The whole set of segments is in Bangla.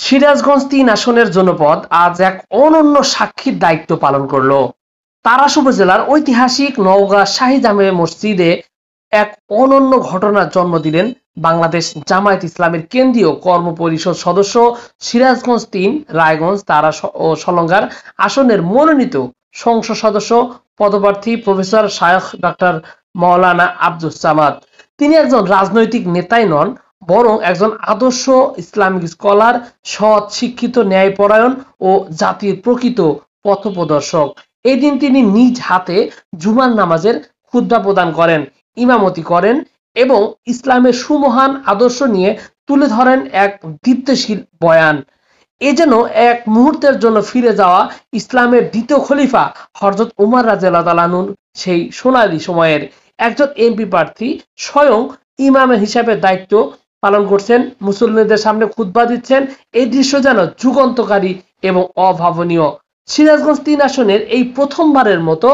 সিরাজগঞ্জ ৩ আসনের জনপদ আজ এক অনন্য সাক্ষীর দায়িত্ব পালন করল। তাড়াশ উপজেলার ঐতিহাসিক নওগাঁ শাহী জামে মসজিদে এক অনন্য ঘটনার জন্ম দিলেন বাংলাদেশ জামায়াত ইসলামের কেন্দ্রীয় কর্ম পরিষদ সদস্য সিরাজগঞ্জ ৩ রায়গঞ্জ তাড়াশ ও সলঙ্গার আসনের মনোনীত সংসদ সদস্য পদপ্রার্থী প্রফেসর শায়খ ডক্টর মাওলানা আব্দুস সামাদ। তিনি একজন রাজনৈতিক নেতাই নন, বরং একজন আদর্শ ইসলামিক স্কলার, সৎ, শিক্ষিত, ন্যায়পরায়ণ ও জাতির প্রকৃত পথপ্রদর্শক। এই দিন তিনি নিজ হাতে জুমার নামাজের খুতবা প্রদান করেন, ইমামতি করেন এবং ইসলামের সুমহান আদর্শ নিয়ে তুলে ধরেন এক দীপ্তশীল বয়ান। এ যেন এক মুহূর্তের জন্য ফিরে যাওয়া ইসলামের দ্বিতীয় খলিফা হযরত উমর রাদিয়াল্লাহু তাআলা আনহুর সেই সোনালী সময়ের। একজন এমপি প্রার্থী স্বয়ং ইমাম হিসাবে দায়িত্ব পালন করছেন, মুসল্লিদের সামনে খুতবা দিচ্ছেন। এই দৃশ্য যেন যুগান্তকারী এবং অভাবনীয়। সিরাজগঞ্জ ৩ আসনের এই প্রথমবারের মতো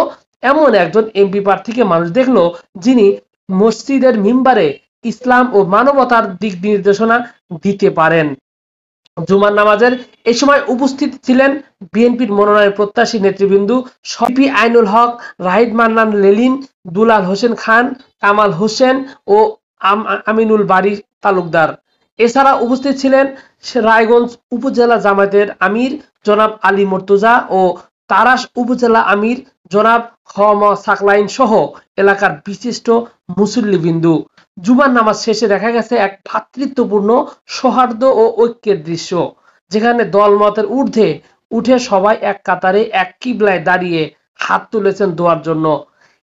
এমন একজন এমপি প্রার্থীকে মানুষ দেখলো, যিনি মসজিদের মিম্বারে ইসলাম ও মানবতার দিক নির্দেশনা দিতে পারেন। জুমার নামাজের এই সময় উপস্থিত ছিলেন বিএনপির মনোনয়ন প্রত্যাশী নেতৃবৃন্দ শফি আইনুল হক, রাহিদ মান্নান লেলিন, দুলাল হোসেন খান, কামাল হোসেন ও আমিনুল বারী তালুকদার। এছাড়া উপস্থিত ছিলেন রায়গঞ্জ উপজেলা জামায়াতের আমির জনাব আলী মুর্তজা ও তাড়াশ উপজেলা আমির জনাব খ.ম. সাকলাইন সহ এলাকার বিশিষ্ট মুসল্লিবৃন্দ। জুমার নামাজ শেষে দেখা গেছে এক ভ্রাতৃত্বপূর্ণ সৌহার্দ্য ও ঐক্যের দৃশ্য, যেখানে দলমতের ঊর্ধ্বে উঠে সবাই এক কাতারে এক কিবলায় দাঁড়িয়ে হাত তুলেছেন দোয়ার জন্য।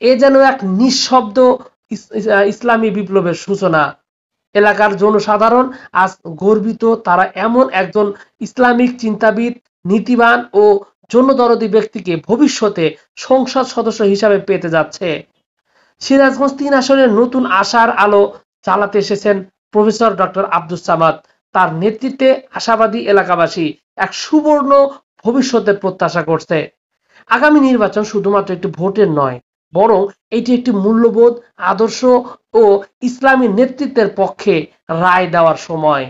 এ যেন এক নিঃশব্দ ইসলামী বিপ্লবের সূচনা। এলাকার জনসাধারণ আজ গর্বিত, তারা এমন একজন ইসলামিক চিন্তাবিদ, নীতিবান ও জনদরদী ব্যক্তিকে ভবিষ্যতে সংসদ সদস্য হিসাবে পেতে যাচ্ছে। সিরাজগঞ্জ ৩ আসনের নতুন আশার আলো জ্বালাতে এসেছেন প্রফেসর ডক্টর আব্দুস সামাদ। তার নেতৃত্বে আশাবাদী এলাকাবাসী এক সুবর্ণ ভবিষ্যতের প্রত্যাশা করছে। আগামী নির্বাচন শুধুমাত্র একটি ভোটের নয়, বরং এটি একটি মূল্যবোধ, আদর্শ ও ইসলামী নেতৃত্বের পক্ষে রায় দেওয়ার সময়।